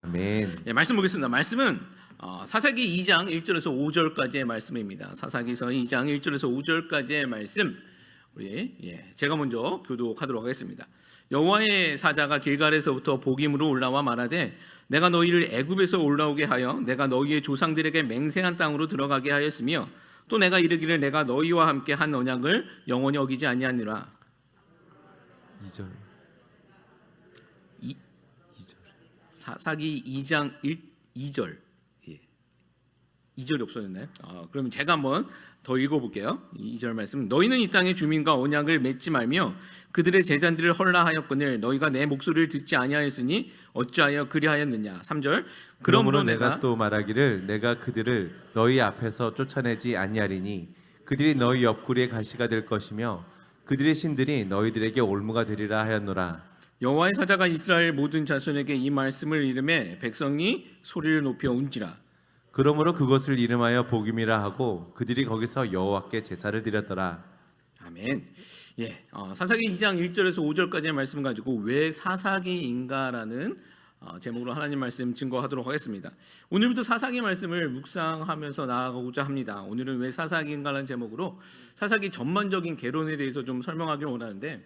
아멘. 예, 말씀 보겠습니다. 말씀은 사사기 2장 1절에서 5절까지의 말씀입니다. 사사기서 2장 1절에서 5절까지의 말씀 우리 제가 먼저 교독하도록 하겠습니다. 여호와의 사자가 길갈에서부터 복임으로 올라와 말하되 내가 너희를 애굽에서 올라오게 하여 내가 너희의 조상들에게 맹세한 땅으로 들어가게 하였으며 또 내가 이르기를 내가 너희와 함께 한 언약을 영원히 어기지 아니하니라. 2절. 사사기 2장 2절 2절이 없어졌나요? 그러면 제가 한번 더 읽어볼게요. 2절 말씀. 너희는 이 땅의 주민과 언약을 맺지 말며 그들의 제단들을 헐라하였거늘 너희가 내 목소리를 듣지 아니하였으니 어찌하여 그리하였느냐. 3절. 그러므로 내가 또 말하기를 내가 그들을 너희 앞에서 쫓아내지 아니하리니 그들이 너희 옆구리에 가시가 될 것이며 그들의 신들이 너희들에게 올무가 되리라 하였노라. 여호와의 사자가 이스라엘 모든 자손에게 이 말씀을 이르매 백성이 소리를 높여 운지라. 그러므로 그것을 이름하여 복임이라 하고 그들이 거기서 여호와께 제사를 드렸더라. 아멘. 사사기 2장 1절에서 5절까지의 말씀 가지고 왜 사사기인가라는 제목으로 하나님 말씀 증거하도록 하겠습니다. 오늘부터 사사기 말씀을 묵상하면서 나아가고자 합니다. 오늘은 왜 사사기인가라는 제목으로 사사기 전반적인 개론에 대해서 좀 설명하기를 원하는데,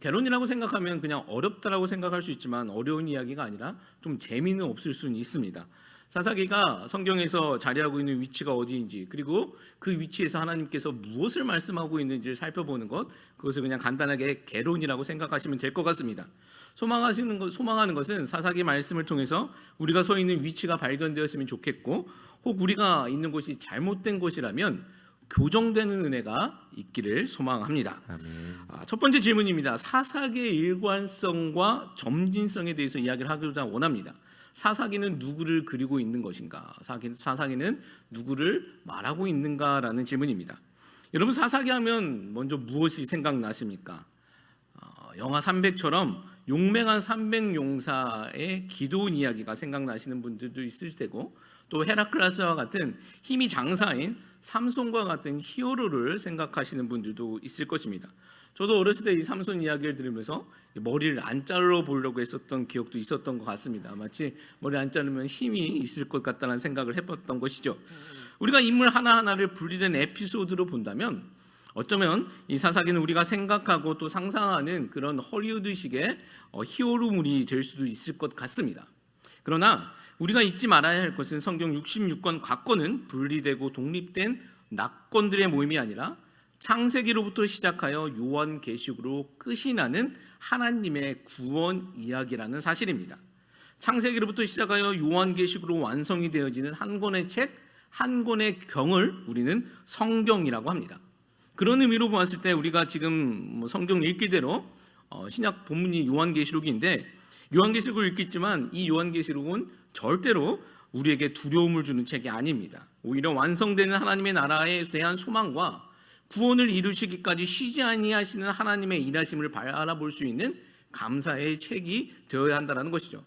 개론이라고 생각하면 그냥 어렵다라고 생각할 수 있지만 어려운 이야기가 아니라 좀 재미는 없을 수는 있습니다. 사사기가 성경에서 자리하고 있는 위치가 어디인지, 그리고 그 위치에서 하나님께서 무엇을 말씀하고 있는지를 살펴보는 것, 그것을 그냥 간단하게 개론이라고 생각하시면 될 것 같습니다. 소망하는 것은 사사기 말씀을 통해서 우리가 서 있는 위치가 발견되었으면 좋겠고, 혹 우리가 있는 곳이 잘못된 곳이라면 교정되는 은혜가 있기를 소망합니다. 첫 번째 질문입니다. 사사기의 일관성과 점진성에 대해서 이야기를 하고자 원합니다. 사사기는 누구를 그리고 있는 것인가? 사사기는 누구를 말하고 있는가라는 질문입니다. 여러분, 사사기 하면 먼저 무엇이 생각나십니까? 영화 300처럼 용맹한 300용사의 기도원 이야기가 생각나시는 분들도 있을 테고, 또 헤라클레스와 같은 힘이 장사인 삼손과 같은 히어로를 생각하시는 분들도 있을 것입니다. 저도 어렸을 때 이 삼손 이야기를 들으면서 머리를 안 자르러 보려고 했었던 기억도 있었던 것 같습니다. 마치 머리 안 자르면 힘이 있을 것 같다는 생각을 해봤던 것이죠. 우리가 인물 하나하나를 분리된 에피소드로 본다면 어쩌면 이 사사기는 우리가 생각하고 또 상상하는 그런 헐리우드식의 히어로물이 될 수도 있을 것 같습니다. 그러나 우리가 잊지 말아야 할 것은 성경 66권 각권은 분리되고 독립된 낙권들의 모임이 아니라 창세기로부터 시작하여 요한계시록으로 끝이 나는 하나님의 구원 이야기라는 사실입니다. 창세기로부터 시작하여 요한계시록으로 완성이 되어지는 한 권의 책, 한 권의 경을 우리는 성경이라고 합니다. 그런 의미로 보았을 때 우리가 지금 성경 읽기대로 신약 본문이 요한계시록인데, 요한계시록을 읽겠지만 이 요한계시록은 절대로 우리에게 두려움을 주는 책이 아닙니다. 오히려 완성되는 하나님의 나라에 대한 소망과 구원을 이루시기까지 쉬지 아니하시는 하나님의 일하심을 바라볼 수 있는 감사의 책이 되어야 한다는 것이죠.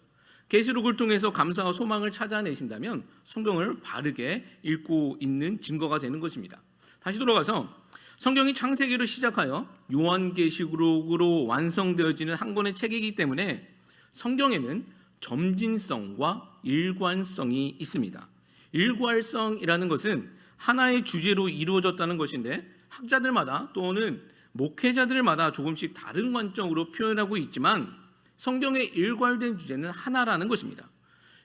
계시록을 통해서 감사와 소망을 찾아내신다면 성경을 바르게 읽고 있는 증거가 되는 것입니다. 다시 돌아가서 성경이 창세기로 시작하여 요한계시록으로 완성되어지는 한 권의 책이기 때문에 성경에는 점진성과 일관성이 있습니다. 일관성이라는 것은 하나의 주제로 이루어졌다는 것인데, 학자들마다 또는 목회자들마다 조금씩 다른 관점으로 표현하고 있지만 성경의 일관된 주제는 하나라는 것입니다.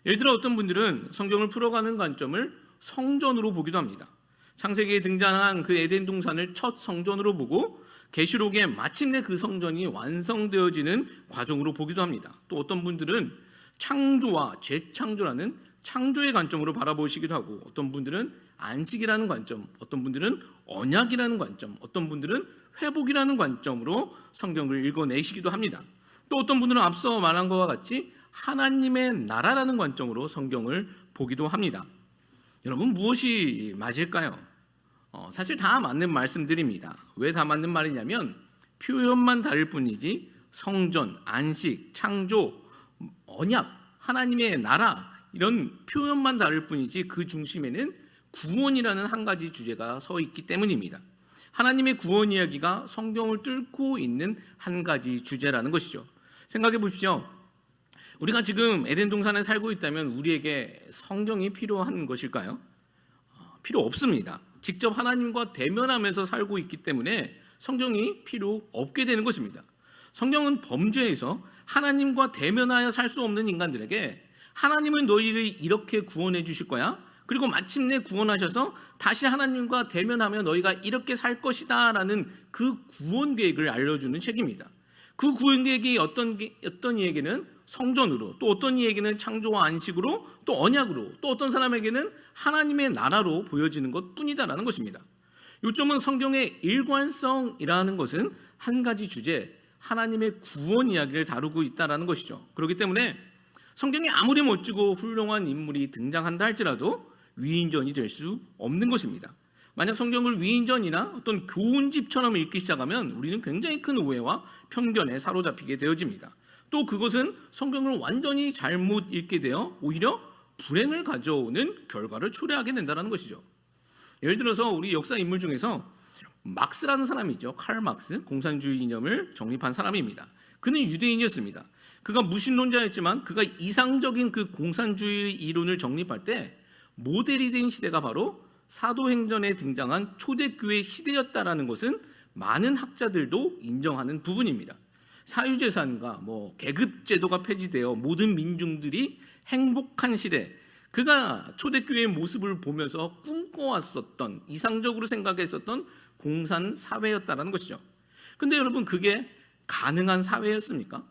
예를 들어 어떤 분들은 성경을 풀어가는 관점을 성전으로 보기도 합니다. 창세기에 등장한 그 에덴 동산을 첫 성전으로 보고 계시록에 마침내 그 성전이 완성되어지는 과정으로 보기도 합니다. 또 어떤 분들은 창조와 재창조라는 창조의 관점으로 바라보시기도 하고, 어떤 분들은 안식이라는 관점, 어떤 분들은 언약이라는 관점, 어떤 분들은 회복이라는 관점으로 성경을 읽어내시기도 합니다. 또 어떤 분들은 앞서 말한 것과 같이 하나님의 나라라는 관점으로 성경을 보기도 합니다. 여러분, 무엇이 맞을까요? 사실 다 맞는 말씀들입니다. 왜 다 맞는 말이냐면 표현만 다를 뿐이지 성전, 안식, 창조, 언약, 하나님의 나라, 이런 표현만 다를 뿐이지 그 중심에는 구원이라는 한 가지 주제가 서 있기 때문입니다. 하나님의 구원 이야기가 성경을 뚫고 있는 한 가지 주제라는 것이죠. 생각해 보십시오. 우리가 지금 에덴 동산에 살고 있다면 우리에게 성경이 필요한 것일까요? 필요 없습니다. 직접 하나님과 대면하면서 살고 있기 때문에 성경이 필요 없게 되는 것입니다. 성경은 범죄에서 하나님과 대면하여 살 수 없는 인간들에게 하나님은 너희를 이렇게 구원해 주실 거야. 그리고 마침내 구원하셔서 다시 하나님과 대면하며 너희가 이렇게 살 것이다 라는 그 구원 계획을 알려주는 책입니다. 그 구원 계획이 어떤 이에게는 성전으로, 또 어떤 이에게는 창조와 안식으로, 또 언약으로, 또 어떤 사람에게는 하나님의 나라로 보여지는 것뿐이다라는 것입니다. 요점은 성경의 일관성이라는 것은 한 가지 주제, 하나님의 구원 이야기를 다루고 있다라는 것이죠. 그렇기 때문에 성경에 아무리 멋지고 훌륭한 인물이 등장한다 할지라도 위인전이 될 수 없는 것입니다. 만약 성경을 위인전이나 어떤 교훈집처럼 읽기 시작하면 우리는 굉장히 큰 오해와 편견에 사로잡히게 되어집니다. 또 그것은 성경을 완전히 잘못 읽게 되어 오히려 불행을 가져오는 결과를 초래하게 된다는 것이죠. 예를 들어서 우리 역사 인물 중에서 막스라는 사람이 있죠. 칼 막스, 공산주의 이념을 정립한 사람입니다. 그는 유대인이었습니다. 그가 무신론자였지만 그가 이상적인 그 공산주의 이론을 정립할 때 모델이 된 시대가 바로 사도행전에 등장한 초대교회 시대였다라는 것은 많은 학자들도 인정하는 부분입니다. 사유재산과 계급제도가 폐지되어 모든 민중들이 행복한 시대, 그가 초대교회의 모습을 보면서 꿈꿔왔었던, 이상적으로 생각했었던 공산 사회였다라는 것이죠. 근데 여러분, 그게 가능한 사회였습니까?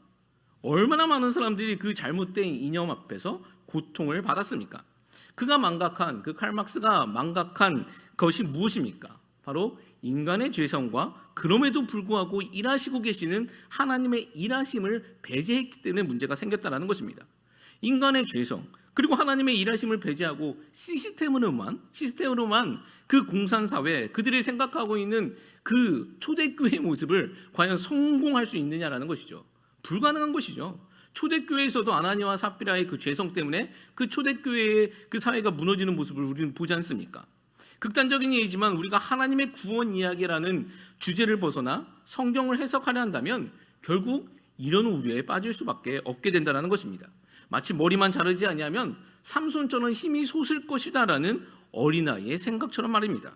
얼마나 많은 사람들이 그 잘못된 이념 앞에서 고통을 받았습니까? 그가 망각한, 그 칼막스가 망각한 것이 무엇입니까? 바로 인간의 죄성과 그럼에도 불구하고 일하시고 계시는 하나님의 일하심을 배제했기 때문에 문제가 생겼다는 것입니다. 인간의 죄성, 그리고 하나님의 일하심을 배제하고 시스템으로만 그 공산사회, 그들이 생각하고 있는 그 초대교회의 모습을 과연 성공할 수 있느냐라는 것이죠. 불가능한 것이죠. 초대교회에서도 아나니와 삽비라의 그 죄성 때문에 그 초대교회의 그 사회가 무너지는 모습을 우리는 보지 않습니까? 극단적인 예이지만 우리가 하나님의 구원 이야기라는 주제를 벗어나 성경을 해석하려 한다면 결국 이런 우려에 빠질 수밖에 없게 된다는 것입니다. 마치 머리만 자르지 아니하면 삼손처럼 힘이 솟을 것이다라는 어린아이의 생각처럼 말입니다.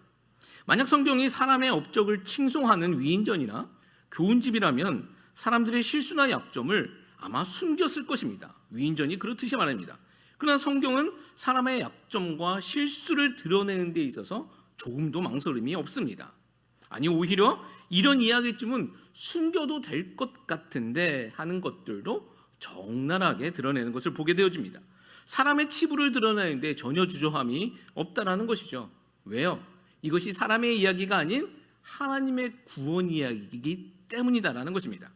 만약 성경이 사람의 업적을 칭송하는 위인전이나 교훈집이라면 사람들의 실수나 약점을 아마 숨겼을 것입니다. 위인전이 그렇듯이 말합니다. 그러나 성경은 사람의 약점과 실수를 드러내는 데 있어서 조금도 망설임이 없습니다. 아니, 오히려 이런 이야기쯤은 숨겨도 될 것 같은데 하는 것들도 적나라하게 드러내는 것을 보게 되어집니다. 사람의 치부를 드러내는데 전혀 주저함이 없다라는 것이죠. 왜요? 이것이 사람의 이야기가 아닌 하나님의 구원 이야기이기 때문이다라는 것입니다.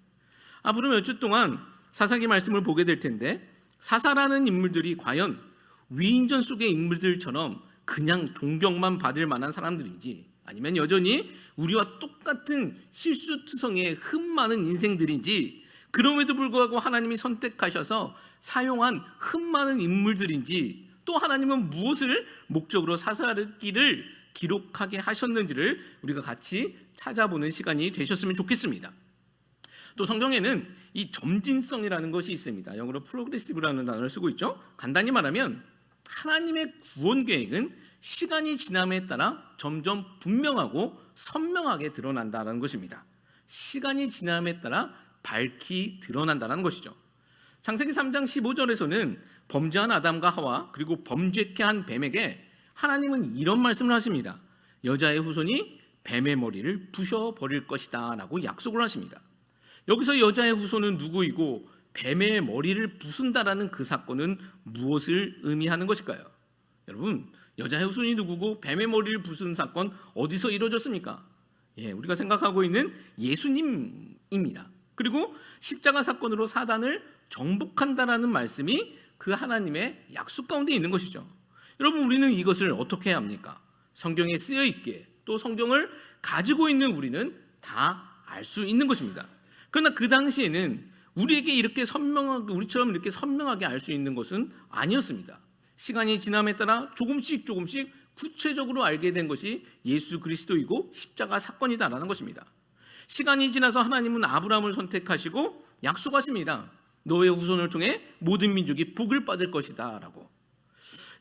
앞으로 몇 주 동안 사사기 말씀을 보게 될 텐데, 사사라는 인물들이 과연 위인전 속의 인물들처럼 그냥 존경만 받을 만한 사람들인지, 아니면 여전히 우리와 똑같은 실수투성의 흠 많은 인생들인지, 그럼에도 불구하고 하나님이 선택하셔서 사용한 흠 많은 인물들인지, 또 하나님은 무엇을 목적으로 사사기를 기록하게 하셨는지를 우리가 같이 찾아보는 시간이 되셨으면 좋겠습니다. 또 성경에는 이 점진성이라는 것이 있습니다. 영어로 프로그레시브라는 단어를 쓰고 있죠. 간단히 말하면 하나님의 구원 계획은 시간이 지남에 따라 점점 분명하고 선명하게 드러난다는 것입니다. 시간이 지남에 따라 밝히 드러난다는 것이죠. 창세기 3장 15절에서는 범죄한 아담과 하와, 그리고 범죄케 한 뱀에게 하나님은 이런 말씀을 하십니다. 여자의 후손이 뱀의 머리를 부셔버릴 것이다 라고 약속을 하십니다. 여기서 여자의 후손은 누구이고 뱀의 머리를 부순다라는 그 사건은 무엇을 의미하는 것일까요? 여러분, 여자의 후손이 누구고 뱀의 머리를 부순 사건 어디서 이루어졌습니까? 우리가 생각하고 있는 예수님입니다. 그리고 십자가 사건으로 사단을 정복한다라는 말씀이 그 하나님의 약속 가운데 있는 것이죠. 여러분, 우리는 이것을 어떻게 해야 합니까? 성경에 쓰여 있게, 또 성경을 가지고 있는 우리는 다 알 수 있는 것입니다. 그러나 그 당시에는 우리에게 이렇게 선명하게, 우리처럼 이렇게 선명하게 알 수 있는 것은 아니었습니다. 시간이 지남에 따라 조금씩 구체적으로 알게 된 것이 예수 그리스도이고 십자가 사건이다라는 것입니다. 시간이 지나서 하나님은 아브라함을 선택하시고 약속하십니다. 너의 후손을 통해 모든 민족이 복을 받을 것이다 라고.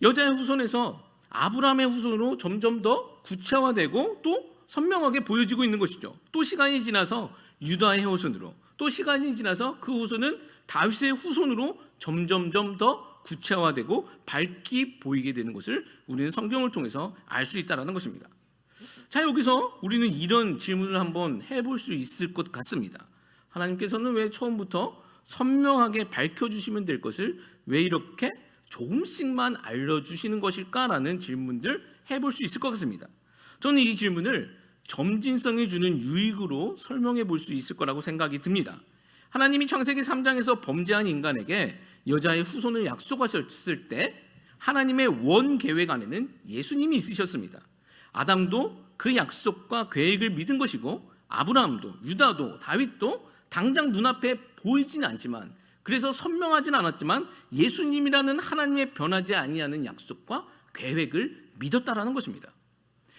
여자의 후손에서 아브라함의 후손으로 점점 더 구체화되고 또 선명하게 보여지고 있는 것이죠. 또 시간이 지나서 유다의 후손으로, 또 시간이 지나서 그 후손은 다윗의 후손으로 점점점 더 구체화되고 밝게 보이게 되는 것을 우리는 성경을 통해서 알 수 있다는 것입니다. 자, 여기서 우리는 이런 질문을 한번 해볼 수 있을 것 같습니다. 하나님께서는 왜 처음부터 선명하게 밝혀주시면 될 것을 왜 이렇게 조금씩만 알려주시는 것일까라는 질문들 해볼 수 있을 것 같습니다. 저는 이 질문을 점진성이 주는 유익으로 설명해 볼 수 있을 거라고 생각이 듭니다. 하나님이 창세기 3장에서 범죄한 인간에게 여자의 후손을 약속하셨을 때 하나님의 원 계획 안에는 예수님이 있으셨습니다. 아담도 그 약속과 계획을 믿은 것이고 아브라함도 유다도 다윗도 당장 눈앞에 보이지는 않지만, 그래서 선명하진 않았지만 예수님이라는 하나님의 변하지 아니하는 약속과 계획을 믿었다라는 것입니다.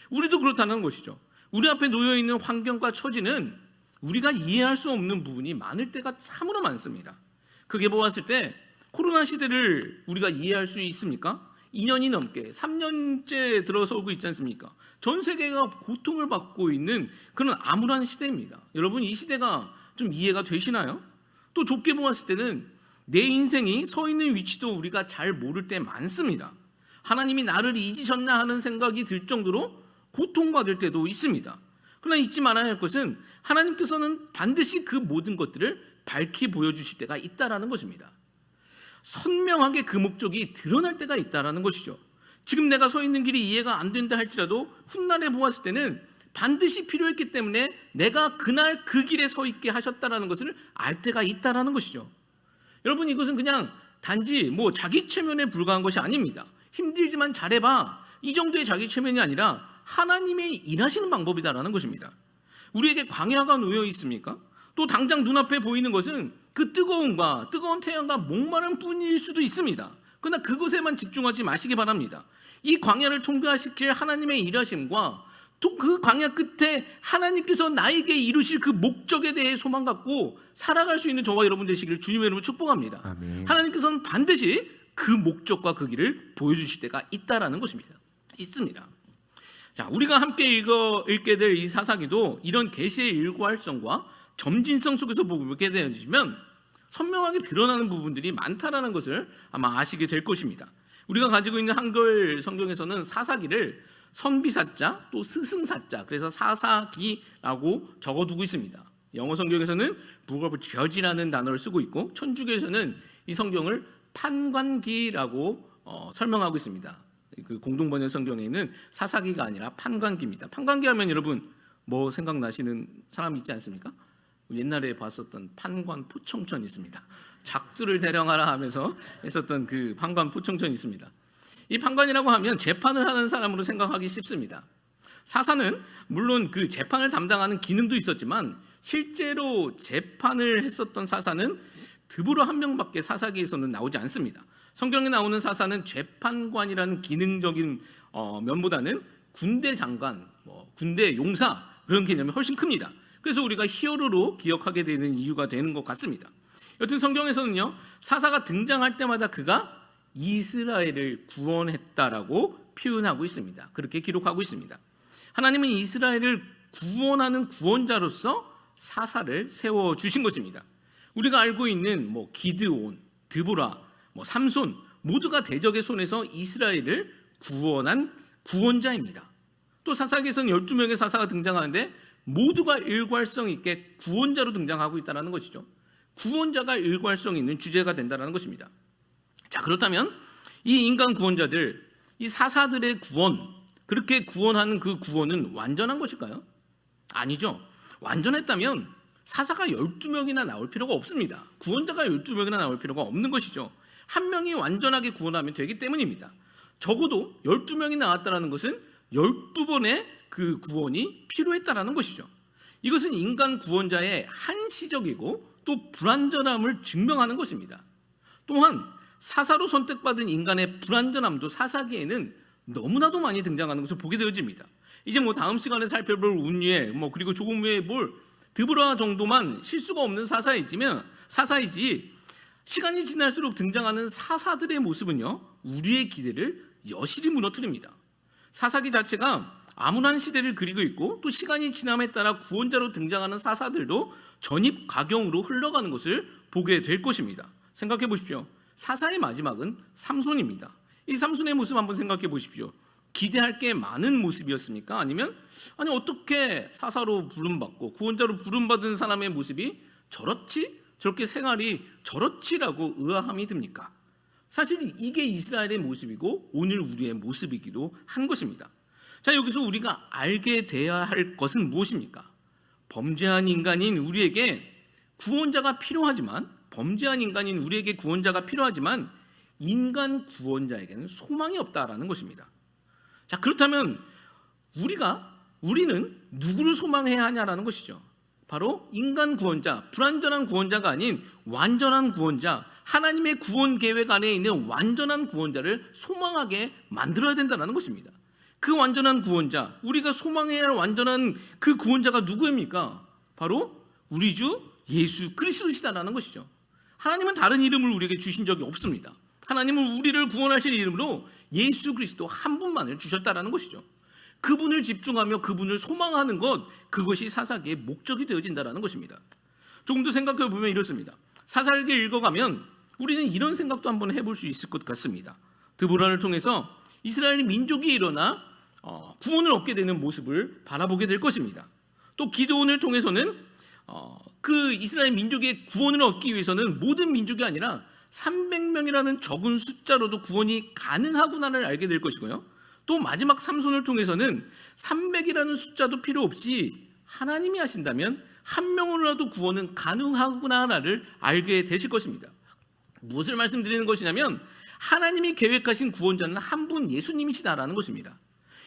우리도 그렇다는 것이죠. 우리 앞에 놓여있는 환경과 처지는 우리가 이해할 수 없는 부분이 많을 때가 참으로 많습니다. 크게 보았을 때 코로나 시대를 우리가 이해할 수 있습니까? 2년이 넘게 3년째 들어서고 있지 않습니까? 전 세계가 고통을 받고 있는 그런 암울한 시대입니다. 여러분, 이 시대가 좀 이해가 되시나요? 또 좁게 보았을 때는 내 인생이 서 있는 위치도 우리가 잘 모를 때 많습니다. 하나님이 나를 잊으셨나 하는 생각이 들 정도로 고통받을 때도 있습니다. 그러나 잊지 말아야 할 것은 하나님께서는 반드시 그 모든 것들을 밝히 보여주실 때가 있다라는 것입니다. 선명하게 그 목적이 드러날 때가 있다라는 것이죠. 지금 내가 서 있는 길이 이해가 안 된다 할지라도 훗날에 보았을 때는 반드시 필요했기 때문에 내가 그날 그 길에 서 있게 하셨다라는 것을 알 때가 있다라는 것이죠. 여러분, 이것은 그냥 단지 뭐 자기 체면에 불과한 것이 아닙니다. 힘들지만 잘해봐, 이 정도의 자기 체면이 아니라 하나님의 일하시는 방법이다라는 것입니다. 우리에게 광야가 놓여 있습니까? 또 당장 눈앞에 보이는 것은 그 뜨거운 태양과 목마른 뿐일 수도 있습니다. 그러나 그것에만 집중하지 마시기 바랍니다. 이 광야를 통과시킬 하나님의 일하심과 또 그 광야 끝에 하나님께서 나에게 이루실 그 목적에 대해 소망 갖고 살아갈 수 있는 저와 여러분 되시기를 주님의 이름으로 축복합니다. 아멘. 하나님께서는 반드시 그 목적과 그 길을 보여주실 때가 있다라는 것입니다. 있습니다. 자, 우리가 함께 읽게 될 이 사사기도 이런 계시의 일관성과 점진성 속에서 보게 되면 선명하게 드러나는 부분들이 많다라는 것을 아마 아시게 될 것입니다. 우리가 가지고 있는 한글 성경에서는 사사기를 선비사자 또 스승사자, 그래서 사사기라고 적어두고 있습니다. 영어 성경에서는 Book of Judge라는 단어를 쓰고 있고 천주교에서는 이 성경을 판관기라고 설명하고 있습니다. 그 공동번역 성경에 있는 사사기가 아니라 판관기입니다. 판관기 하면 여러분 뭐 생각나시는 사람 있지 않습니까? 옛날에 봤었던 판관 포청천 있습니다. 작두를 대령하라 하면서 했었던 그 판관 포청천 있습니다. 이 판관이라고 하면 재판을 하는 사람으로 생각하기 쉽습니다. 사사는 물론 그 재판을 담당하는 기능도 있었지만 실제로 재판을 했었던 사사는 드보라 한 명밖에 사사기에서는 나오지 않습니다. 성경에 나오는 사사는 재판관이라는 기능적인 면보다는 군대 장관, 군대 용사 그런 개념이 훨씬 큽니다. 그래서 우리가 히어로로 기억하게 되는 이유가 되는 것 같습니다. 여튼 성경에서는요, 사사가 등장할 때마다 그가 이스라엘을 구원했다라고 표현하고 있습니다. 그렇게 기록하고 있습니다. 하나님은 이스라엘을 구원하는 구원자로서 사사를 세워주신 것입니다. 우리가 알고 있는 기드온, 드보라, 삼손 모두가 대적의 손에서 이스라엘을 구원한 구원자입니다. 또 사사기에서는 12명의 사사가 등장하는데 모두가 일괄성 있게 구원자로 등장하고 있다는 것이죠. 구원자가 일괄성 있는 주제가 된다는 것입니다. 자, 그렇다면 이 인간 구원자들, 이 사사들의 구원, 그렇게 구원하는 그 구원은 완전한 것일까요? 아니죠. 완전했다면 사사가 12명이나 나올 필요가 없습니다. 구원자가 12명이나 나올 필요가 없는 것이죠. 한 명이 완전하게 구원하면 되기 때문입니다. 적어도 12명이 나왔다는 것은 12번의 그 구원이 필요했다는 것이죠. 이것은 인간 구원자의 한시적이고 또 불완전함을 증명하는 것입니다. 또한 사사로 선택받은 인간의 불완전함도 사사기에는 너무나도 많이 등장하는 것을 보게 되어집니다. 이제 다음 시간에 살펴볼 운니엘 그리고 조금 후에 볼 드보라 정도만 실수가 없는 사사이지 시간이 지날수록 등장하는 사사들의 모습은요, 우리의 기대를 여실히 무너뜨립니다. 사사기 자체가 암울한 시대를 그리고 있고, 또 시간이 지남에 따라 구원자로 등장하는 사사들도 전입가경으로 흘러가는 것을 보게 될 것입니다. 생각해 보십시오. 사사의 마지막은 삼손입니다. 이 삼손의 모습 한번 생각해 보십시오. 기대할 게 많은 모습이었습니까? 아니면 어떻게 사사로 부름받고 구원자로 부름받은 사람의 모습이 저렇게 생활이 저렇지라고 의아함이 듭니까? 사실 이게 이스라엘의 모습이고 오늘 우리의 모습이기도 한 것입니다. 자, 여기서 우리가 알게 돼야 할 것은 무엇입니까? 범죄한 인간인 우리에게 구원자가 필요하지만, 인간 구원자에게는 소망이 없다라는 것입니다. 자, 그렇다면 우리는 누구를 소망해야 하냐라는 것이죠. 바로 인간 구원자, 불완전한 구원자가 아닌 완전한 구원자, 하나님의 구원 계획 안에 있는 완전한 구원자를 소망하게 만들어야 된다는 것입니다. 그 완전한 구원자, 우리가 소망해야 할 완전한 그 구원자가 누구입니까? 바로 우리 주 예수 그리스도시다라는 것이죠. 하나님은 다른 이름을 우리에게 주신 적이 없습니다. 하나님은 우리를 구원하실 이름으로 예수 그리스도 한 분만을 주셨다라는 것이죠. 그분을 집중하며 그분을 소망하는 것, 그것이 사사기의 목적이 되어진다는 것입니다. 조금 더 생각해 보면 이렇습니다. 사사기를 읽어가면 우리는 이런 생각도 한번 해볼 수 있을 것 같습니다. 드보라를 통해서 이스라엘 민족이 일어나 구원을 얻게 되는 모습을 바라보게 될 것입니다. 또 기드온을 통해서는 그 이스라엘 민족의 구원을 얻기 위해서는 모든 민족이 아니라 300명이라는 적은 숫자로도 구원이 가능하구나를 알게 될 것이고요. 또 마지막 삼손을 통해서는 300이라는 숫자도 필요 없이 하나님이 하신다면 한 명으로라도 구원은 가능하구나를 알게 되실 것입니다. 무엇을 말씀드리는 것이냐면 하나님이 계획하신 구원자는 한 분 예수님이시다라는 것입니다.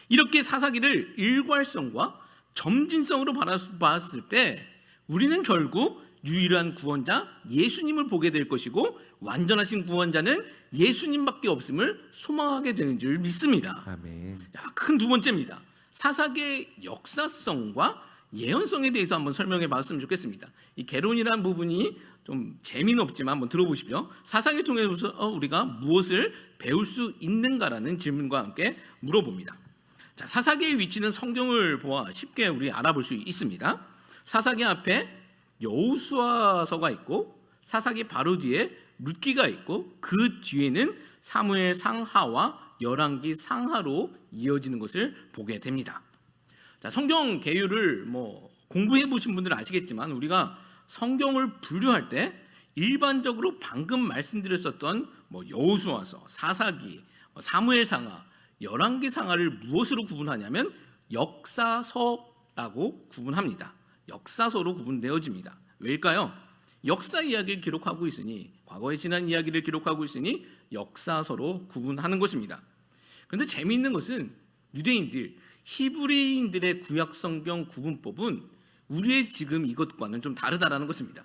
이렇게 사사기를 일괄성과 점진성으로 봤을 때 우리는 결국 유일한 구원자 예수님을 보게 될 것이고, 완전하신 구원자는 예수님밖에 없음을 소망하게 되는 줄 믿습니다. 아멘. 큰 두 번째입니다. 사사기의 역사성과 예언성에 대해서 한번 설명해 봤으면 좋겠습니다. 이 개론이라는 부분이 좀 재미는 없지만 한번 들어보십시오. 사사기를 통해서 우리가 무엇을 배울 수 있는가라는 질문과 함께 물어봅니다. 자, 사사기의 위치는 성경을 보아 쉽게 우리 알아볼 수 있습니다. 사사기 앞에 여호수아서가 있고, 사사기 바로 뒤에 룻기가 있고, 그 뒤에는 사무엘 상하와 열왕기 상하로 이어지는 것을 보게 됩니다. 자, 성경 계율을 공부해 보신 분들은 아시겠지만 우리가 성경을 분류할 때 일반적으로 방금 말씀드렸었던 여호수아서, 사사기, 사무엘 상하, 열왕기 상하를 무엇으로 구분하냐면 역사서라고 구분합니다. 역사서로 구분되어집니다. 왜일까요? 역사 이야기를 기록하고 있으니, 과거에 지난 이야기를 기록하고 있으니 역사서로 구분하는 것입니다. 그런데 재미있는 것은 유대인들, 히브리인들의 구약성경 구분법은 우리의 지금 이것과는 좀 다르다라는 것입니다.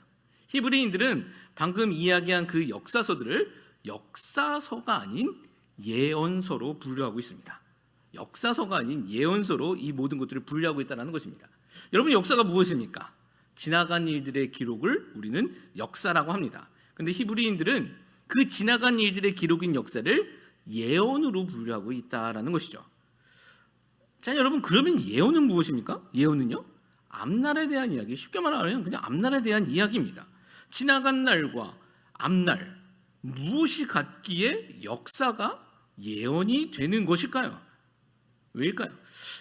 히브리인들은 방금 이야기한 그 역사서들을 역사서가 아닌 예언서로 분류하고 있습니다. 역사서가 아닌 예언서로 이 모든 것들을 분류하고 있다는 것입니다. 여러분, 역사가 무엇입니까? 지나간 일들의 기록을 우리는 역사라고 합니다. 그런데 히브리인들은 그 지나간 일들의 기록인 역사를 예언으로 분류하고 있다는 것이죠. 자, 여러분, 그러면 예언은 무엇입니까? 예언은요, 앞날에 대한 이야기, 쉽게 말하면 그냥 앞날에 대한 이야기입니다. 지나간 날과 앞날, 무엇이 같기에 역사가 예언이 되는 것일까요? 왜일까요?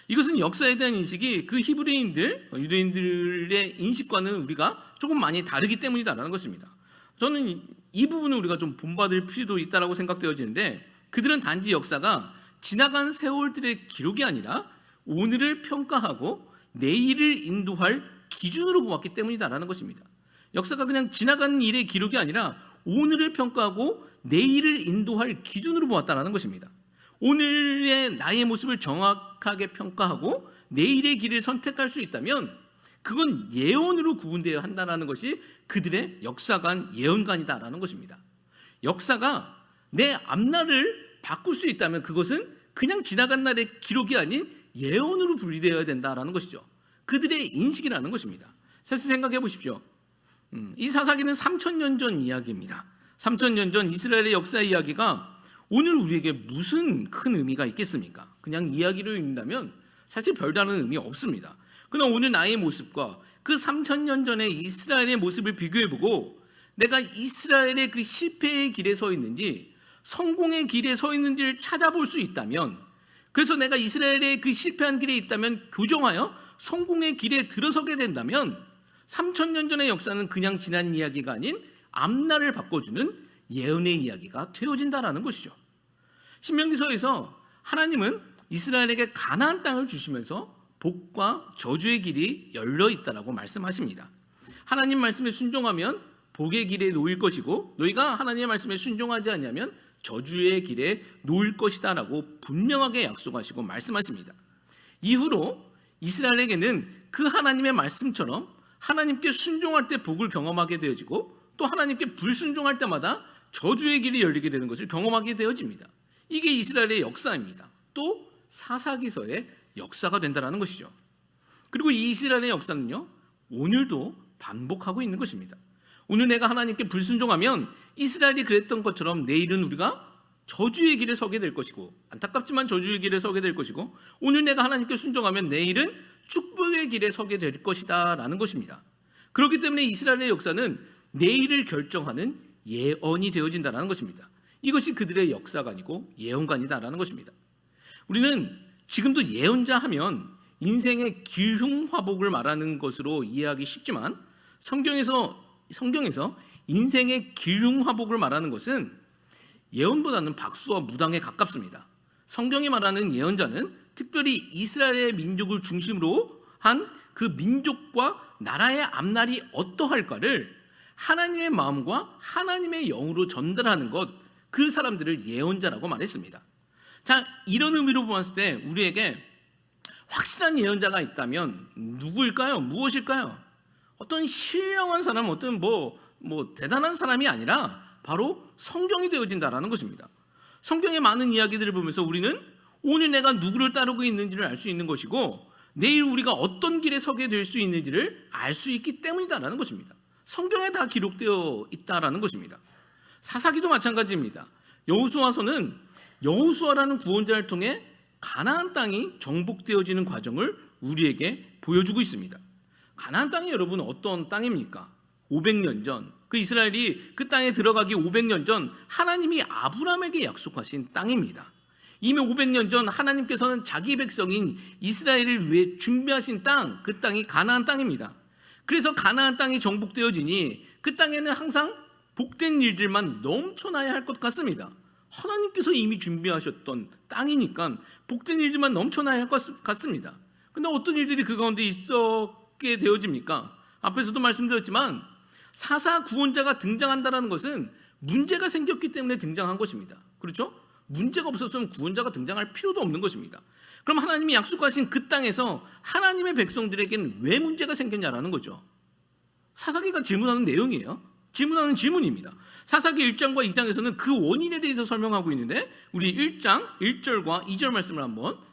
이것은 역사에 대한 인식이 그 히브리인들, 유대인들의 인식과는 우리가 조금 많이 다르기 때문이다라는 것입니다. 저는 이 부분을 우리가 좀 본받을 필요도 있다라고 생각되어지는데, 그들은 단지 역사가 지나간 세월들의 기록이 아니라 오늘을 평가하고 내일을 인도할 기준으로 보았기 때문이다라는 것입니다. 역사가 그냥 지나간 일의 기록이 아니라 오늘을 평가하고 내일을 인도할 기준으로 보았다라는 것입니다. 오늘의 나의 모습을 정확하게 평가하고 내일의 길을 선택할 수 있다면 그건 예언으로 구분되어야 한다는 것이 그들의 역사관, 예언관이다라는 것입니다. 역사가 내 앞날을 바꿀 수 있다면 그것은 그냥 지나간 날의 기록이 아닌 예언으로 분리되어야 된다라는 것이죠. 그들의 인식이라는 것입니다. 사실 생각해 보십시오. 이 사사기는 3000년 전 이야기입니다. 3000년 전 이스라엘의 역사 이야기가 오늘 우리에게 무슨 큰 의미가 있겠습니까? 그냥 이야기로 읽는다면 사실 별다른 의미 없습니다. 그러나 오늘 나의 모습과 그 3000년 전의 이스라엘의 모습을 비교해보고 내가 이스라엘의 그 실패의 길에 서 있는지 성공의 길에 서 있는지를 찾아볼 수 있다면, 그래서 내가 이스라엘의 그 실패한 길에 있다면 교정하여 성공의 길에 들어서게 된다면 3000년 전의 역사는 그냥 지난 이야기가 아닌 앞날을 바꿔주는 예언의 이야기가 되어진다라는 것이죠. 신명기서에서 하나님은 이스라엘에게 가나안 땅을 주시면서 복과 저주의 길이 열려 있다라고 말씀하십니다. 하나님 말씀에 순종하면 복의 길에 놓일 것이고 너희가 하나님의 말씀에 순종하지 않으면 저주의 길에 놓일 것이다라고 분명하게 약속하시고 말씀하십니다. 이후로 이스라엘에게는 그 하나님의 말씀처럼 하나님께 순종할 때 복을 경험하게 되어지고 또 하나님께 불순종할 때마다 저주의 길이 열리게 되는 것을 경험하게 되어집니다. 이게 이스라엘의 역사입니다. 또 사사기서의 역사가 된다는 것이죠. 그리고 이 이스라엘의 역사는요, 오늘도 반복하고 있는 것입니다. 오늘 내가 하나님께 불순종하면 이스라엘이 그랬던 것처럼 내일은 우리가 저주의 길에 서게 될 것이고, 안타깝지만 저주의 길에 서게 될 것이고, 오늘 내가 하나님께 순종하면 내일은 축복의 길에 서게 될 것이다 라는 것입니다. 그렇기 때문에 이스라엘의 역사는 내일을 결정하는 예언이 되어진다는 것입니다. 이것이 그들의 역사가 아니고 예언관이다라는 것입니다. 우리는 지금도 예언자 하면 인생의 길흉화복을 말하는 것으로 이해하기 쉽지만 성경에서 인생의 길흉화복을 말하는 것은 예언보다는 박수와 무당에 가깝습니다. 성경이 말하는 예언자는 특별히 이스라엘의 민족을 중심으로 한 그 민족과 나라의 앞날이 어떠할까를 하나님의 마음과 하나님의 영으로 전달하는 것, 그 사람들을 예언자라고 말했습니다. 자, 이런 의미로 보았을 때 우리에게 확실한 예언자가 있다면 누구일까요? 무엇일까요? 어떤 신령한 사람, 어떤 대단한 사람이 아니라 바로 성경이 되어진다라는 것입니다. 성경의 많은 이야기들을 보면서 우리는 오늘 내가 누구를 따르고 있는지를 알 수 있는 것이고 내일 우리가 어떤 길에 서게 될 수 있는지를 알 수 있기 때문이다라는 것입니다. 성경에 다 기록되어 있다라는 것입니다. 사사기도 마찬가지입니다. 여호수아서는 여호수아라는 구원자를 통해 가나안 땅이 정복되어지는 과정을 우리에게 보여주고 있습니다. 가나안 땅이 여러분 어떤 땅입니까? 500년 전, 그 이스라엘이 그 땅에 들어가기 500년 전 하나님이 아브라함에게 약속하신 땅입니다. 이미 500년 전 하나님께서는 자기 백성인 이스라엘을 위해 준비하신 땅, 그 땅이 가나안 땅입니다. 그래서 가나안 땅이 정복되어지니 그 땅에는 항상 복된 일들만 넘쳐나야 할 것 같습니다. 하나님께서 이미 준비하셨던 땅이니까 복된 일들만 넘쳐나야 할 것 같습니다. 그런데 어떤 일들이 그 가운데 있었게 되어집니까? 앞에서도 말씀드렸지만 사사 구원자가 등장한다는 것은 문제가 생겼기 때문에 등장한 것입니다. 그렇죠? 문제가 없었으면 구원자가 등장할 필요도 없는 것입니다. 그럼 하나님이 약속하신 그 땅에서 하나님의 백성들에게는 왜 문제가 생겼냐라는 거죠. 사사기가 질문하는 내용이에요. 질문하는 질문입니다. 사사기 1장과 2장에서는 그 원인에 대해서 설명하고 있는데 우리 1장 1절과 2절 말씀을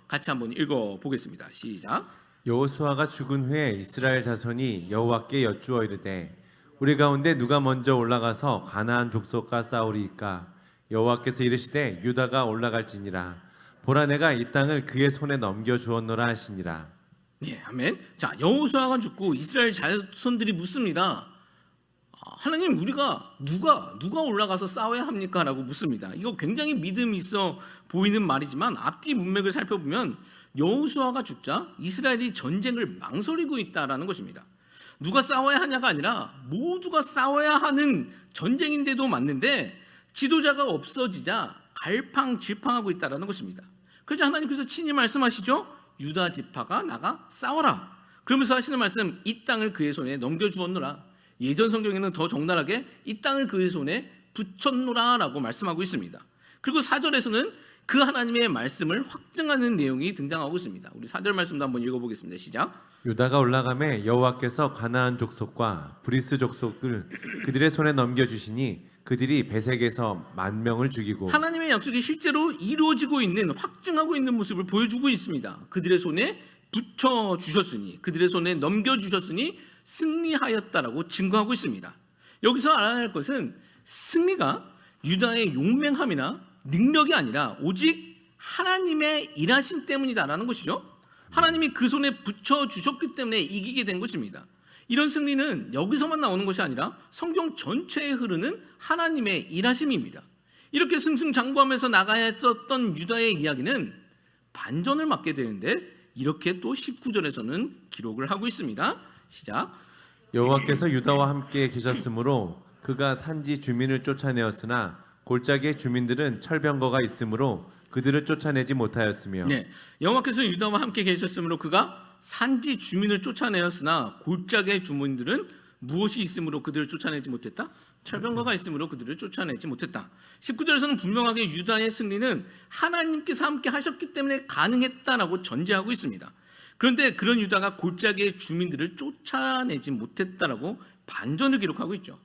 같이 한번 읽어보겠습니다. 시작. 여호수아가 죽은 후에 이스라엘 자손이 여호와께 여쭈어 이르되 우리 가운데 누가 먼저 올라가서 가나안 족속과 싸우리이까? 여호와께서 이르시되 유다가 올라갈지니라. 보라 내가 이 땅을 그의 손에 넘겨 주었노라 하시니라. 네, 아멘. 자, 여호수아가 죽고 이스라엘 자손들이 묻습니다. 하나님, 우리가 누가 올라가서 싸워야 합니까? 라고 묻습니다. 이거 굉장히 믿음 있어 보이는 말이지만 앞뒤 문맥을 살펴보면 여호수아가 죽자 이스라엘이 전쟁을 망설이고 있다라는 것입니다. 누가 싸워야 하냐가 아니라 모두가 싸워야 하는 전쟁인데도 맞는데 지도자가 없어지자 갈팡질팡하고 있다라는 것입니다. 그래서 하나님께서 친히 말씀하시죠. 유다 지파가 나가 싸워라. 그러면서 하시는 말씀, 이 땅을 그의 손에 넘겨주었노라. 예전 성경에는 더 적나라하게 이 땅을 그의 손에 붙였노라 라고 말씀하고 있습니다. 그리고 4절에서는 그 하나님의 말씀을 확증하는 내용이 등장하고 있습니다. 우리 4절 말씀도 한번 읽어보겠습니다. 시작. 유다가 올라가매 여호와께서 가나안 족속과 브리스 족속을 그들의 손에 넘겨주시니 그들이 베색에서 10,000명을 죽이고 하나님의 약속이 실제로 이루어지고 있는, 확증하고 있는 모습을 보여주고 있습니다. 그들의 손에 붙여주셨으니, 그들의 손에 넘겨주셨으니 승리하였다라고 증거하고 있습니다. 여기서 알아야 할 것은 승리가 유다의 용맹함이나 능력이 아니라 오직 하나님의 일하심 때문이다라는 것이죠. 하나님이 그 손에 붙여주셨기 때문에 이기게 된 것입니다. 이런 승리는 여기서만 나오는 것이 아니라 성경 전체에 흐르는 하나님의 일하심입니다. 이렇게 승승장구하면서 나가야 했었던 유다의 이야기는 반전을 맞게 되는데 이렇게 또 19절에서는 기록을 하고 있습니다. 시작. 여호와께서 유다와 함께 계셨으므로 그가 산지 주민을 쫓아내었으나 골짜기의 주민들은 철병거가 있으므로 그들을 쫓아내지 못하였으며 네, 여호와께서 유다와 함께 계셨으므로 그가 산지 주민을 쫓아내었으나 골짜기의 주민들은 무엇이 있으므로 그들을 쫓아내지 못했다? 철병거가 있으므로 그들을 쫓아내지 못했다. 19절에서는 분명하게 유다의 승리는 하나님께서 함께 하셨기 때문에 가능했다라고 전제하고 있습니다. 그런데 그런 유다가 골짜기의 주민들을 쫓아내지 못했다라고 반전을 기록하고 있죠.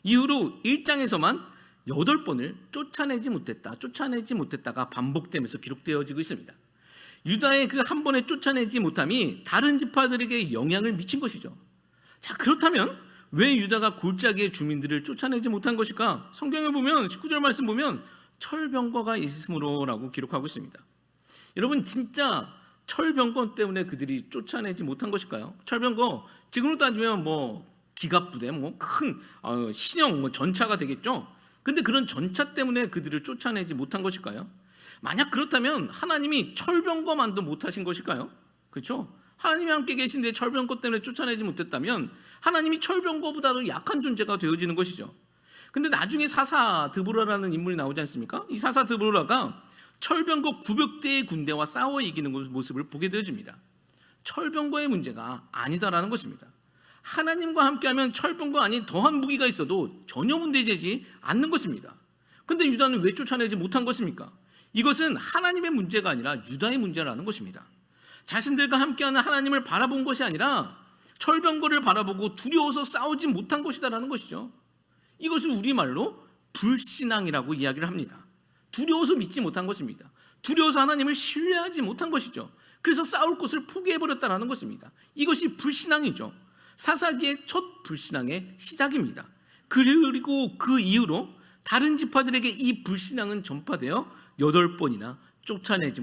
이후로 1장에서만 8번을 쫓아내지 못했다가 반복되면서 기록되어지고 있습니다. 유다의 그 한 번에 쫓아내지 못함이 다른 지파들에게 영향을 미친 것이죠. 자, 그렇다면 왜 유다가 골짜기의 주민들을 쫓아내지 못한 것일까? 성경에 보면 19절 말씀 보면 철병거가 있으므로라고 기록하고 있습니다. 여러분, 진짜 철병거 때문에 그들이 쫓아내지 못한 것일까요? 철병거, 지금으로 따지면 기갑부대, 큰 신형 전차가 되겠죠. 근데 그런 전차 때문에 그들을 쫓아내지 못한 것일까요? 만약 그렇다면 하나님이 철병거만도 못하신 것일까요? 그렇죠? 하나님이 함께 계신데 철병거 때문에 쫓아내지 못했다면 하나님이 철병거보다도 약한 존재가 되어지는 것이죠. 근데 나중에 사사 드보라라는 인물이 나오지 않습니까? 이 사사 드보라가 철병거 900대의 군대와 싸워 이기는 모습을 보게 되어집니다. 철병거의 문제가 아니다라는 것입니다. 하나님과 함께하면 철병거 아닌 더한 무기가 있어도 전혀 문제되지 않는 것입니다. 근데 유다는 왜 쫓아내지 못한 것입니까? 이것은 하나님의 문제가 아니라 유다의 문제라는 것입니다. 자신들과 함께하는 하나님을 바라본 것이 아니라 철병거를 바라보고 두려워서 싸우지 못한 것이다라는 것이죠. 이것을 우리말로 불신앙이라고 이야기를 합니다. 두려워서 믿지 못한 것입니다. 두려워서 하나님을 신뢰하지 못한 것이죠. 그래서 싸울 곳을 포기해버렸다는 것입니다. 이것이 불신앙이죠. 사사기의 첫 불신앙의 시작입니다. 그리고 그 이후로 다른 지파들에게 이 불신앙은 전파되어 8번이나 쫓아내지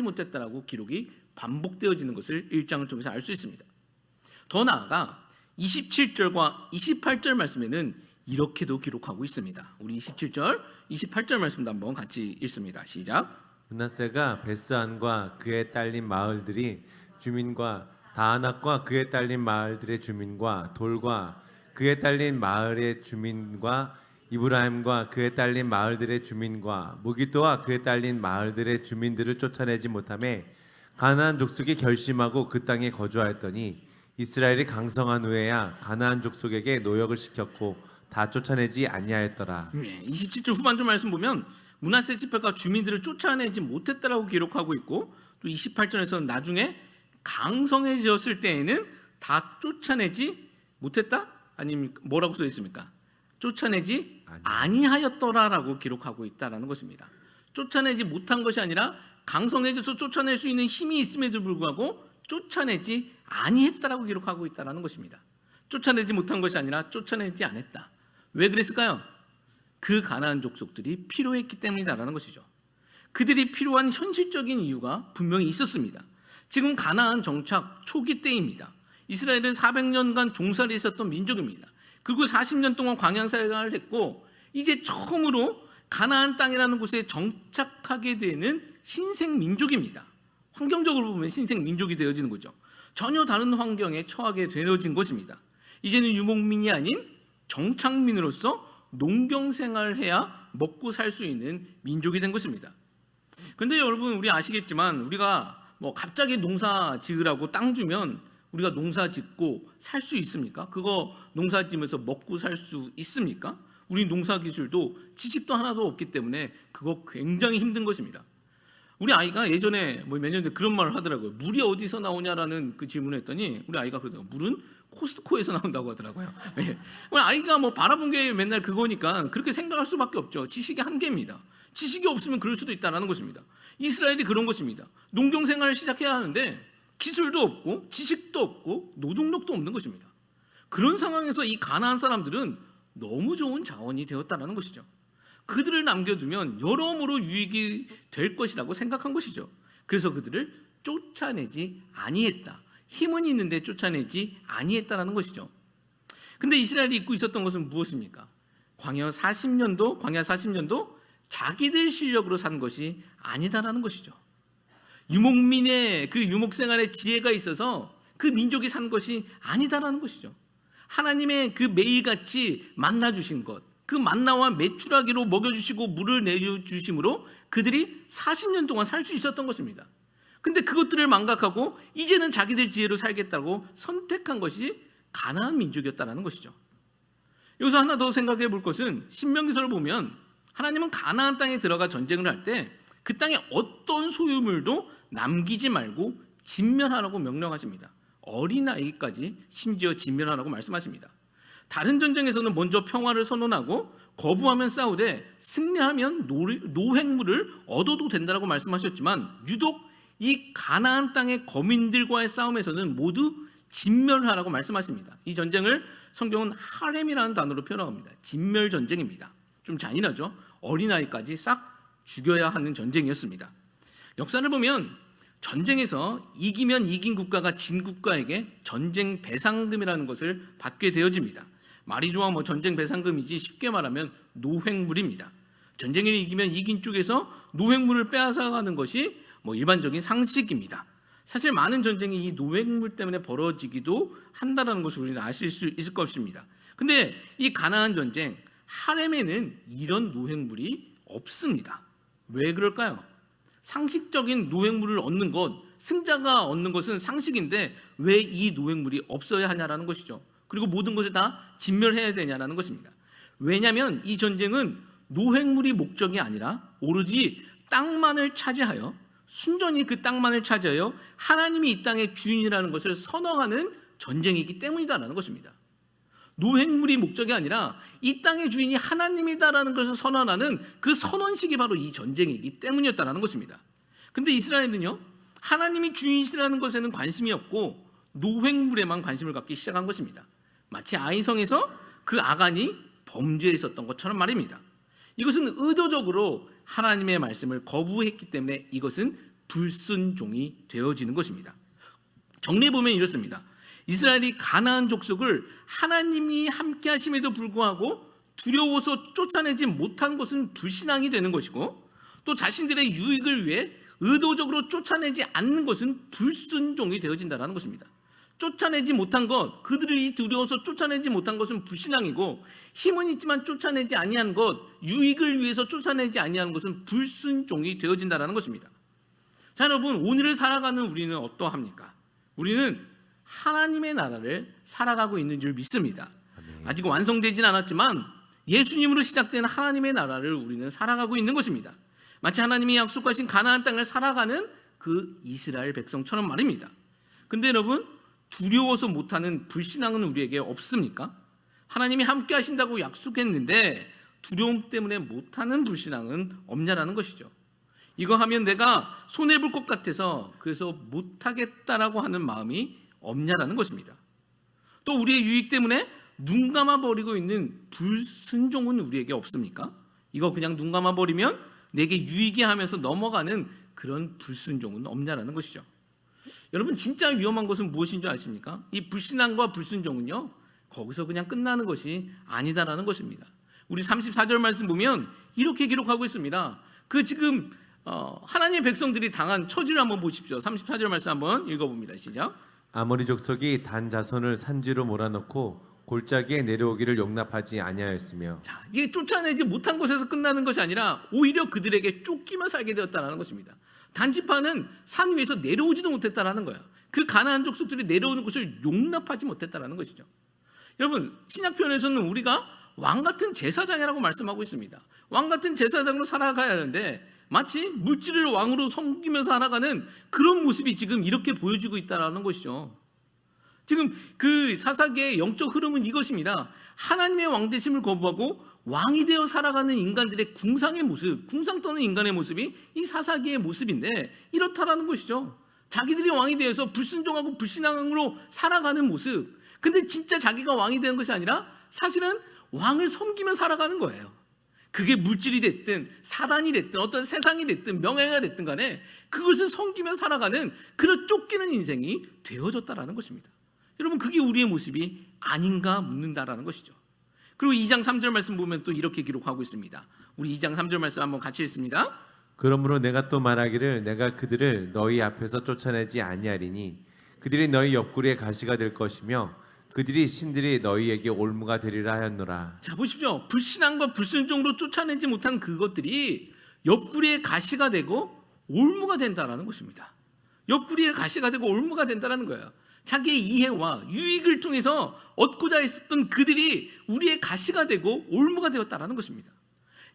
못했다라고 기록이 반복되어지는 것을 1장을 통해서 알 수 있습니다. 더 나아가 27절과 28절 말씀에는 이렇게도 기록하고 있습니다. 우리 27절, 28절 말씀도 한번 같이 읽습니다. 시작. 므낫세가 베스안과 그에 딸린 마을들이 주민과 다아낙과 그에 딸린 마을들의 주민과 돌과 그에 딸린 마을의 주민과 이브라임과 그에 딸린 마을들의 주민과 무기토와 그에 딸린 마을들의 주민들을 쫓아내지 못하매 가나안 족속이 결심하고 그 땅에 거주하였더니 이스라엘이 강성한 후에야 가나안 족속에게 노역을 시켰고 다 쫓아내지 아니하였더라. 27절 후반절 말씀 보면 므낫세 지파가 주민들을 쫓아내지 못했다라고 기록하고 있고 또 28절에서는 나중에 강성해졌을 때에는 다 쫓아내지 못했다? 아니면 뭐라고 써 있습니까? 쫓아내지 아니하였더라라고 기록하고 있다라는 것입니다. 쫓아내지 못한 것이 아니라 강성해져서 쫓아낼 수 있는 힘이 있음에도 불구하고 쫓아내지 아니했다라고 기록하고 있다라는 것입니다. 쫓아내지 못한 것이 아니라 쫓아내지 않았다. 왜 그랬을까요? 그 가나안 족속들이 필요했기 때문이다라는 것이죠. 그들이 필요한 현실적인 이유가 분명히 있었습니다. 지금 가나안 정착 초기 때입니다. 이스라엘은 400년간 종살이 있었던 민족입니다. 그리고 40년 동안 광야 생활을 했고 이제 처음으로 가나안 땅이라는 곳에 정착하게 되는 신생 민족입니다. 환경적으로 보면 신생 민족이 되어지는 거죠. 전혀 다른 환경에 처하게 되어진 것입니다. 이제는 유목민이 아닌 정착민으로서 농경 생활을 해야 먹고 살 수 있는 민족이 된 것입니다. 그런데 여러분, 우리 아시겠지만 우리가 갑자기 농사 지으라고 땅 주면 우리가 농사 짓고 살 수 있습니까? 그거 농사 지으면서 먹고 살 수 있습니까? 우리 농사 기술도 지식도 하나도 없기 때문에 그거 굉장히 힘든 것입니다. 우리 아이가 예전에 몇 년 전에 그런 말을 하더라고요. 물이 어디서 나오냐라는 그 질문을 했더니 우리 아이가 그러더라고요. 물은 코스트코에서 나온다고 하더라고요. 네. 우리 아이가 바라본 게 맨날 그거니까 그렇게 생각할 수밖에 없죠. 지식의 한계입니다. 지식이 없으면 그럴 수도 있다는 것입니다. 이스라엘이 그런 것입니다. 농경 생활을 시작해야 하는데 기술도 없고 지식도 없고 노동력도 없는 것입니다. 그런 상황에서 이 가나안 사람들은 너무 좋은 자원이 되었다는 것이죠. 그들을 남겨두면 여러모로 유익이 될 것이라고 생각한 것이죠. 그래서 그들을 쫓아내지 아니했다. 힘은 있는데 쫓아내지 아니했다라는 것이죠. 근데 이스라엘이 잊고 있었던 것은 무엇입니까? 광야 40년도 자기들 실력으로 산 것이 아니다라는 것이죠. 유목민의 그 유목 생활에 지혜가 있어서 그 민족이 산 것이 아니다라는 것이죠. 하나님의 그 매일같이 만나 주신 것, 그 만나와 메추라기로 먹여주시고 물을 내주심으로 그들이 40년 동안 살 수 있었던 것입니다. 근데 그것들을 망각하고 이제는 자기들 지혜로 살겠다고 선택한 것이 가나안 민족이었다는 것이죠. 여기서 하나 더 생각해 볼 것은 신명기서를 보면 하나님은 가나안 땅에 들어가 전쟁을 할 때 그 땅에 어떤 소유물도 남기지 말고 진멸하라고 명령하십니다. 어린아이까지 심지어 진멸하라고 말씀하십니다. 다른 전쟁에서는 먼저 평화를 선언하고 거부하면 싸우되 승리하면 노획물을 얻어도 된다고 말씀하셨지만 유독 이 가나안 땅의 거민들과의 싸움에서는 모두 진멸하라고 말씀하십니다. 이 전쟁을 성경은 하렘이라는 단어로 표현합니다. 진멸 전쟁입니다. 좀 잔인하죠. 어린아이까지 싹 죽여야 하는 전쟁이었습니다. 역사를 보면 전쟁에서 이기면 이긴 국가가 진 국가에게 전쟁 배상금이라는 것을 받게 되어집니다. 말이 좋아 전쟁 배상금이지 쉽게 말하면 노획물입니다. 전쟁을 이기면 이긴 쪽에서 노획물을 빼앗아가는 것이 일반적인 상식입니다. 사실 많은 전쟁이 이 노획물 때문에 벌어지기도 한다는 것을 우리는 아실 수 있을 것입니다. 근데 이 가나안 전쟁 하렘에는 이런 노획물이 없습니다. 왜 그럴까요? 상식적인 노획물을 얻는 것, 승자가 얻는 것은 상식인데 왜 이 노획물이 없어야 하냐라는 것이죠. 그리고 모든 것을 다 진멸해야 되냐라는 것입니다. 왜냐하면 이 전쟁은 노획물이 목적이 아니라 오로지 땅만을 차지하여 순전히 그 땅만을 차지하여 하나님이 이 땅의 주인이라는 것을 선언하는 전쟁이기 때문이다라는 것입니다. 노획물이 목적이 아니라 이 땅의 주인이 하나님이다라는 것을 선언하는 그 선언식이 바로 이 전쟁이기 때문이었다라는 것입니다. 근데 이스라엘은요, 하나님이 주인이시라는 것에는 관심이 없고 노획물에만 관심을 갖기 시작한 것입니다. 마치 아이성에서 그 아간이 범죄했었던 것처럼 말입니다. 이것은 의도적으로 하나님의 말씀을 거부했기 때문에 이것은 불순종이 되어지는 것입니다. 정리해보면 이렇습니다. 이스라엘이 가나안 족속을 하나님이 함께 하심에도 불구하고 두려워서 쫓아내지 못한 것은 불신앙이 되는 것이고, 또 자신들의 유익을 위해 의도적으로 쫓아내지 않는 것은 불순종이 되어진다는 것입니다. 쫓아내지 못한 것, 그들이 두려워서 쫓아내지 못한 것은 불신앙이고, 힘은 있지만 쫓아내지 아니한 것, 유익을 위해서 쫓아내지 아니한 것은 불순종이 되어진다는 것입니다. 자, 여러분, 오늘을 살아가는 우리는 어떠합니까? 우리는 하나님의 나라를 살아가고 있는 줄 믿습니다. 아직 완성되진 않았지만 예수님으로 시작된 하나님의 나라를 우리는 살아가고 있는 것입니다. 마치 하나님이 약속하신 가나안 땅을 살아가는 그 이스라엘 백성처럼 말입니다. 근데 여러분, 두려워서 못하는 불신앙은 우리에게 없습니까? 하나님이 함께 하신다고 약속했는데 두려움 때문에 못하는 불신앙은 없냐라는 것이죠. 이거 하면 내가 손해볼 것 같아서 그래서 못하겠다라고 하는 마음이 없냐라는 것입니다. 또 우리의 유익 때문에 눈 감아버리고 있는 불순종은 우리에게 없습니까? 이거 그냥 눈 감아버리면 내게 유익이 하면서 넘어가는 그런 불순종은 없냐라는 것이죠. 여러분, 진짜 위험한 것은 무엇인 줄 아십니까? 이 불신앙과 불순종은요, 거기서 그냥 끝나는 것이 아니다라는 것입니다. 우리 34절 말씀 보면 이렇게 기록하고 있습니다. 그 지금 하나님의 백성들이 당한 처지를 한번 보십시오. 34절 말씀 한번 읽어봅니다. 시작. 아모리 족속이 단 자손을 산지로 몰아넣고 골짜기에 내려오기를 용납하지 아니하였으며. 자, 이게 쫓아내지 못한 곳에서 끝나는 것이 아니라 오히려 그들에게 쫓기며 살게 되었다는 것입니다. 단지파는 산 위에서 내려오지도 못했다는 거야. 그 가나안 족속들이 내려오는 것을 용납하지 못했다는 것이죠. 여러분, 신약 표현에서는 우리가 왕 같은 제사장이라고 말씀하고 있습니다. 왕 같은 제사장으로 살아가야 하는데 마치 물질을 왕으로 섬기면서 살아가는 그런 모습이 지금 이렇게 보여지고 있다는 것이죠. 지금 그 사사기의 영적 흐름은 이것입니다. 하나님의 왕되심을 거부하고 왕이 되어 살아가는 인간들의 궁상의 모습, 궁상 떠는 인간의 모습이 이 사사기의 모습인데 이렇다라는 것이죠. 자기들이 왕이 되어서 불순종하고 불신앙으로 살아가는 모습. 근데 진짜 자기가 왕이 되는 것이 아니라 사실은 왕을 섬기며 살아가는 거예요. 그게 물질이 됐든 사단이 됐든 어떤 세상이 됐든 명예가 됐든 간에 그것을 섬기며 살아가는 그런 쫓기는 인생이 되어졌다라는 것입니다. 여러분, 그게 우리의 모습이 아닌가 묻는다라는 것이죠. 그리고 2장 3절 말씀 보면 또 이렇게 기록하고 있습니다. 우리 2장 3절 말씀 한번 같이 읽습니다. 그러므로 내가 또 말하기를 내가 그들을 너희 앞에서 쫓아내지 아니하리니 그들이 너희 옆구리에 가시가 될 것이며 그들이 신들이 너희에게 올무가 되리라 하였노라. 자, 보십시오. 불신앙과 불순종으로 쫓아내지 못한 그것들이 옆구리에 가시가 되고 올무가 된다라는 것입니다. 옆구리에 가시가 되고 올무가 된다라는 거예요. 자기의 이해와 유익을 통해서 얻고자 했었던 그들이 우리의 가시가 되고 올무가 되었다라는 것입니다.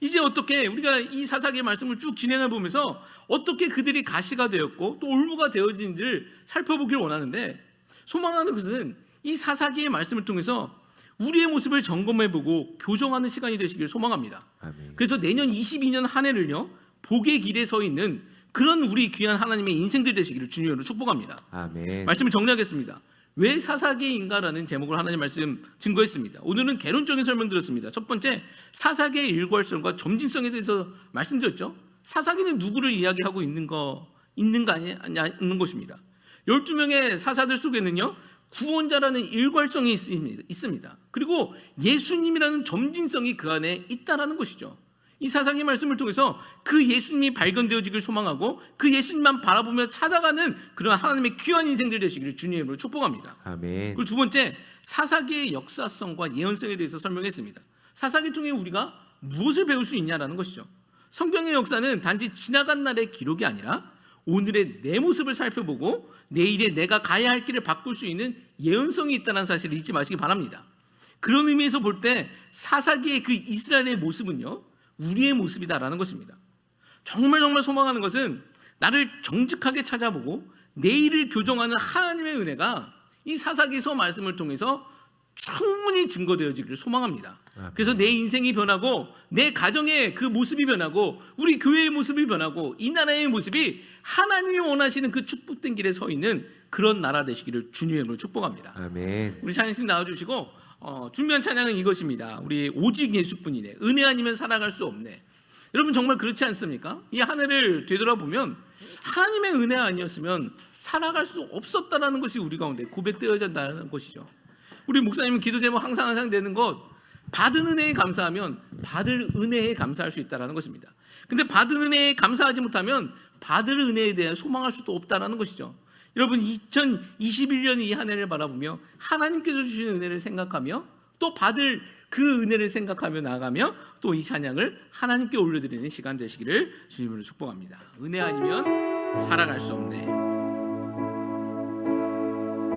이제 어떻게 우리가 이 사사기의 말씀을 쭉 진행해 보면서 어떻게 그들이 가시가 되었고 또 올무가 되어진지를 살펴보기를 원하는데, 소망하는 것은 이 사사기의 말씀을 통해서 우리의 모습을 점검해보고 교정하는 시간이 되시길 소망합니다. 아멘. 그래서 내년 22년 한 해를요, 복의 길에 서 있는 그런 우리 귀한 하나님의 인생들 되시기를 주님으로 축복합니다. 아멘. 말씀을 정리하겠습니다. 왜 사사기인가라는 제목을 하나님 말씀 증거했습니다. 오늘은 개론적인 설명 드렸습니다. 첫 번째, 사사기의 일괄성과 점진성에 대해서 말씀드렸죠. 사사기는 누구를 이야기하고 있는가 아닌 것입니다. 12명의 사사들 속에는요, 구원자라는 일괄성이 있습니다. 그리고 예수님이라는 점진성이 그 안에 있다라는 것이죠. 이 사사기 말씀을 통해서 그 예수님이 발견되어지길 소망하고 그 예수님만 바라보며 찾아가는 그런 하나님의 귀한 인생들 되시기를 주님으로 축복합니다. 아멘. 그리고 두 번째, 사사기의 역사성과 예언성에 대해서 설명했습니다. 사사기 통해 우리가 무엇을 배울 수 있냐라는 것이죠. 성경의 역사는 단지 지나간 날의 기록이 아니라 오늘의 내 모습을 살펴보고 내일에 내가 가야 할 길을 바꿀 수 있는 예언성이 있다는 사실을 잊지 마시기 바랍니다. 그런 의미에서 볼 때 사사기의 그 이스라엘의 모습은요, 우리의 모습이다라는 것입니다. 정말 소망하는 것은 나를 정직하게 찾아보고 내일을 교정하는 하나님의 은혜가 이 사사기서 말씀을 통해서 충분히 증거되어지기를 소망합니다. 그래서 내 인생이 변하고 내 가정의 그 모습이 변하고 우리 교회의 모습이 변하고 이 나라의 모습이 하나님이 원하시는 그 축복된 길에 서 있는 그런 나라 되시기를 주님으로 축복합니다. 아멘. 우리 찬양팀 나와주시고 준비한 찬양은 이것입니다. 우리 오직 예수뿐이네, 은혜 아니면 살아갈 수 없네. 여러분, 정말 그렇지 않습니까? 이 한 해를 되돌아보면 하나님의 은혜 아니었으면 살아갈 수 없었다는 것이 우리 가운데 고백되어야 한다는 것이죠. 우리 목사님은 기도 제목 항상 되는 것, 받은 은혜에 감사하면 받을 은혜에 감사할 수 있다는 것입니다. 근데 받은 은혜에 감사하지 못하면 받을 은혜에 대한 소망할 수도 없다는 것이죠. 여러분, 2021년 이 한 해를 바라보며 하나님께서 주신 은혜를 생각하며 또 받을 그 은혜를 생각하며 나아가며 또 이 찬양을 하나님께 올려드리는 시간 되시기를 주님으로 축복합니다. 은혜 아니면 살아갈 수 없네.